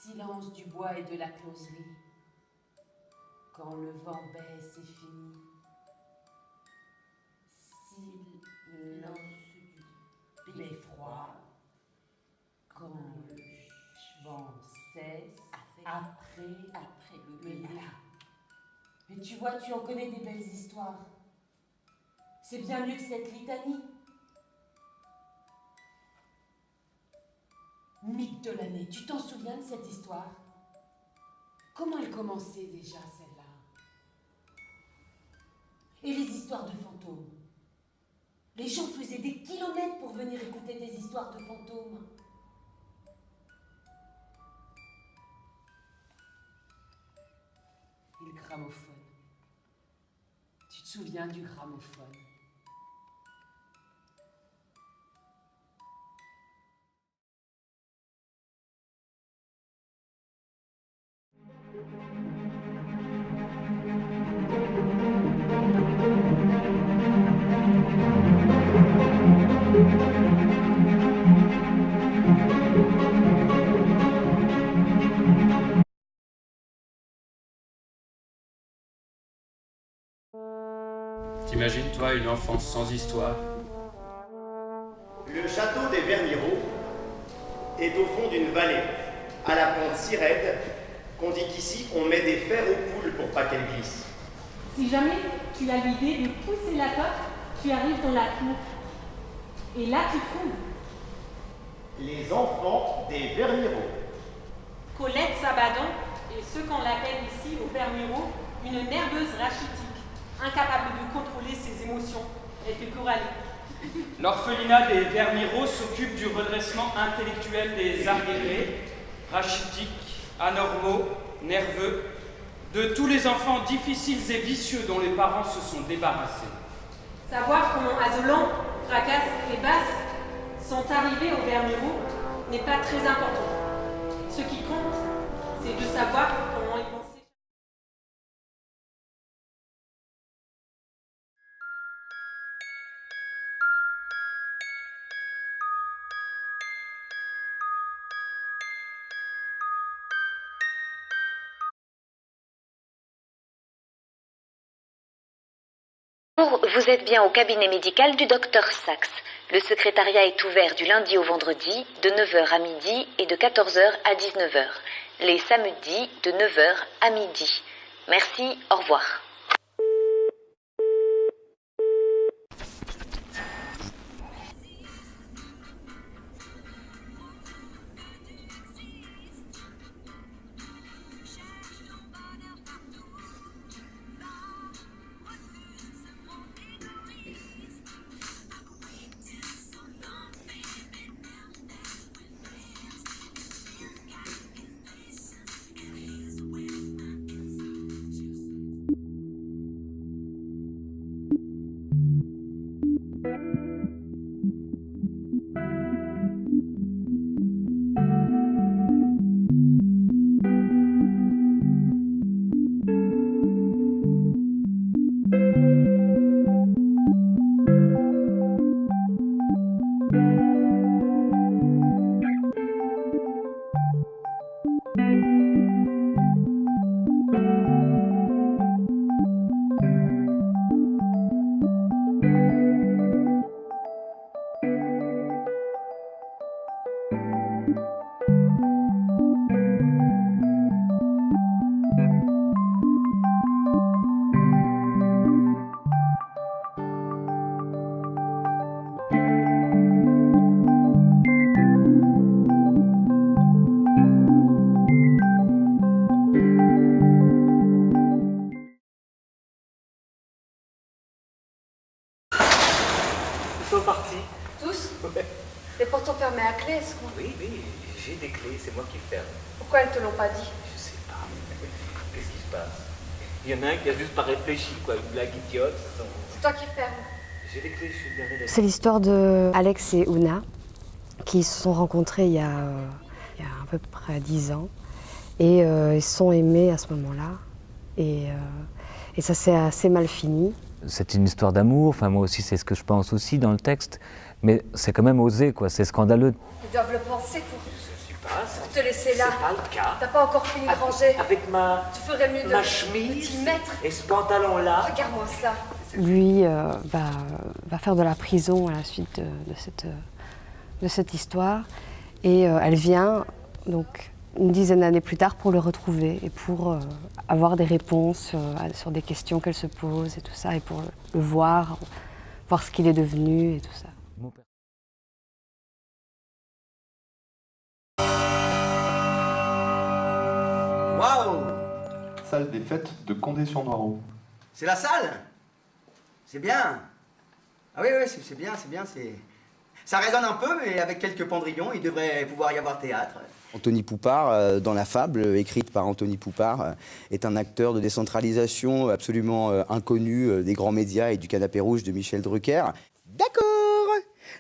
Silence du bois et de la closerie. Quand le vent baisse et finit. Silence du beffroi. Quand le vent cesse après le glas. Mais tu vois, tu en connais des belles histoires. C'est bien mieux que cette litanie. Mythe de l'année, tu t'en souviens de cette histoire? Comment elle commençait déjà, celle-là? Et les histoires de fantômes? Les gens faisaient des kilomètres pour venir écouter des histoires de fantômes. Et le gramophone. Tu te souviens du gramophone? T'imagines-toi une enfance sans histoire? Le château des Vernireaux est au fond d'une vallée, à la pente si raide qu'on dit qu'ici on met des fers aux poules pour pas qu'elles glissent. Si jamais tu as l'idée de pousser la porte, tu arrives dans la cour. Et là, tu trouves Les enfants des Vernireaux. Colette Sabadon et ce qu'on l'appelle ici au Vernireaux une nerveuse rachitique, incapable de contrôler ses émotions. Elle fait que râler. L'orphelinat des Vernireaux s'occupe du redressement intellectuel des arriérés, rachitiques, anormaux, nerveux, de tous les enfants difficiles et vicieux dont les parents se sont débarrassés. Savoir comment Azolan, Fracasse et Basse sont arrivés au Vernireaux n'est pas très important. Ce qui compte, c'est de savoir comment ils vont s'échapper. Bonjour, vous êtes bien au cabinet médical du Dr Sachs. Le secrétariat est ouvert du lundi au vendredi de 9h à midi et de 14h à 19h. Les samedis de 9h à midi. Merci, au revoir. Ils sont partis. Tous? Ouais. Les portes sont fermées à clé, est-ce qu'on... Oui, j'ai des clés, c'est moi qui ferme. Pourquoi elles te l'ont pas dit? Je sais pas. Qu'est-ce qui se passe? Il y en a un qui a juste pas réfléchi, quoi, une blague idiote. C'est toi qui fermes. J'ai les clés, je suis derrière les... C'est l'histoire de Alex et Ouna qui se sont rencontrés il y a à peu près 10 ans et ils se sont aimés à ce moment-là et ça s'est assez mal fini. C'est une histoire d'amour, enfin moi aussi c'est ce que je pense aussi dans le texte, Mais c'est quand même osé, quoi. C'est scandaleux. Ils doivent le penser pour te laisser là. C'est pas le cas. T'as pas encore fini de ranger. Avec Tu ferais mieux de ma chemise t'y mettre. et ce pantalon-là. Regarde-moi ça. Lui va faire de la prison à la suite de cette histoire. Et elle vient donc une dizaine d'années plus tard pour le retrouver et pour avoir des réponses sur des questions qu'elle se pose et tout ça, et pour le voir ce qu'il est devenu et tout ça. Waouh! Salle des fêtes de Condé-sur-Noireau. C'est la salle? C'est bien. Ah oui, oui, c'est bien, c'est... Ça résonne un peu, mais avec quelques pendrillons, il devrait pouvoir y avoir théâtre. Anthony Poupart, dans la fable écrite par Anthony Poupart, est un acteur de décentralisation absolument inconnu des grands médias et du canapé rouge de Michel Drucker. D'accord.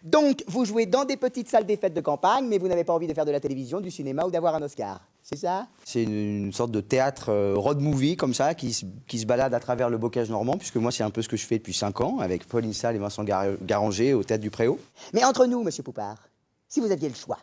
Donc, vous jouez dans des petites salles des fêtes de campagne, mais vous n'avez pas envie de faire de la télévision, du cinéma ou d'avoir un Oscar. C'est ça? C'est une sorte de théâtre road movie comme ça, qui se balade à travers le bocage normand, puisque moi c'est un peu ce que je fais depuis 5 ans, avec Pauline Salle et Vincent Garanger au Théâtre du Préau. Mais entre nous, monsieur Poupart, si vous aviez le choix,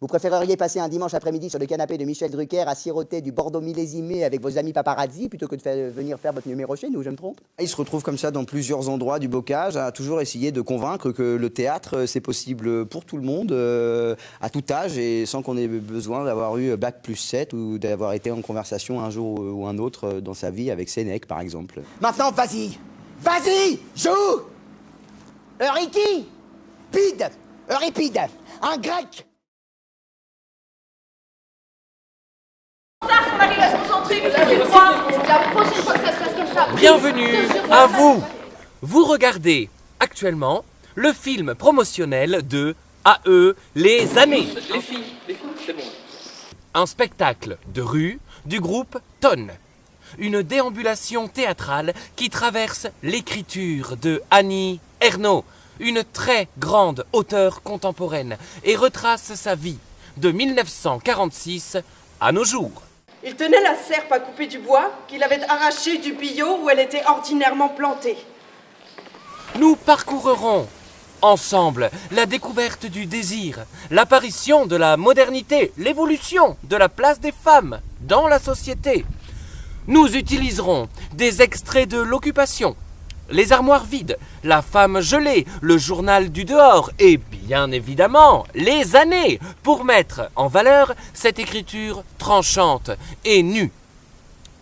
vous préféreriez passer un dimanche après-midi sur le canapé de Michel Drucker à siroter du Bordeaux millésimé avec vos amis paparazzi plutôt que de venir faire votre numéro chez nous, je me trompe? Il se retrouve comme ça dans plusieurs endroits du bocage, à toujours essayer de convaincre que le théâtre c'est possible pour tout le monde, à tout âge, et sans qu'on ait besoin d'avoir eu bac plus 7 ou d'avoir été en conversation un jour ou un autre dans sa vie avec Sénèque par exemple. Maintenant, vas-y! Vas-y! Joue! Euriki! Pide! Euripide! Un grec! Bienvenue à vous. Vous regardez actuellement le film promotionnel de AE Les Années. Les filles, c'est bon. Un spectacle de rue du groupe Tonne. Une déambulation théâtrale qui traverse l'écriture de Annie Ernaux, une très grande auteure contemporaine, et retrace sa vie de 1946 à nos jours. Il tenait la serpe à couper du bois qu'il avait arraché du billot où elle était ordinairement plantée. Nous parcourrons ensemble la découverte du désir, l'apparition de la modernité, l'évolution de la place des femmes dans la société. Nous utiliserons des extraits de l'Occupation, les armoires vides, la femme gelée, le journal du dehors et bien évidemment les années pour mettre en valeur cette écriture tranchante et nue.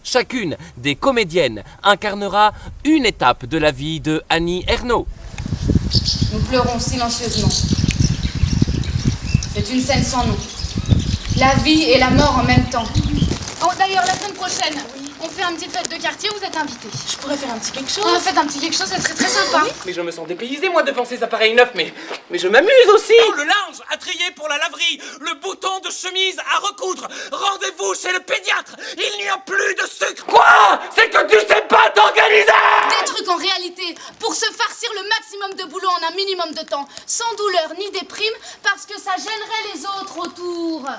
Chacune des comédiennes incarnera une étape de la vie de Annie Ernaux. Nous pleurons silencieusement. C'est une scène sans nom. La vie et la mort en même temps. Oh, d'ailleurs, la semaine prochaine, on fait une petite fête de quartier, vous êtes invités. Je pourrais faire un petit quelque chose. On fait un petit quelque chose, ça serait très sympa. Mais je me sens dépaysé, moi, devant ces appareils neufs, mais je m'amuse aussi. Oh, le linge à trier pour la laverie, le bouton de chemise à recoudre. Rendez-vous chez le pédiatre, il n'y a plus de sucre. Quoi? C'est que tu sais pas t'organiser! Des trucs en réalité, pour se farcir le maximum de boulot en un minimum de temps, sans douleur ni déprime, parce que ça gênerait les autres autour.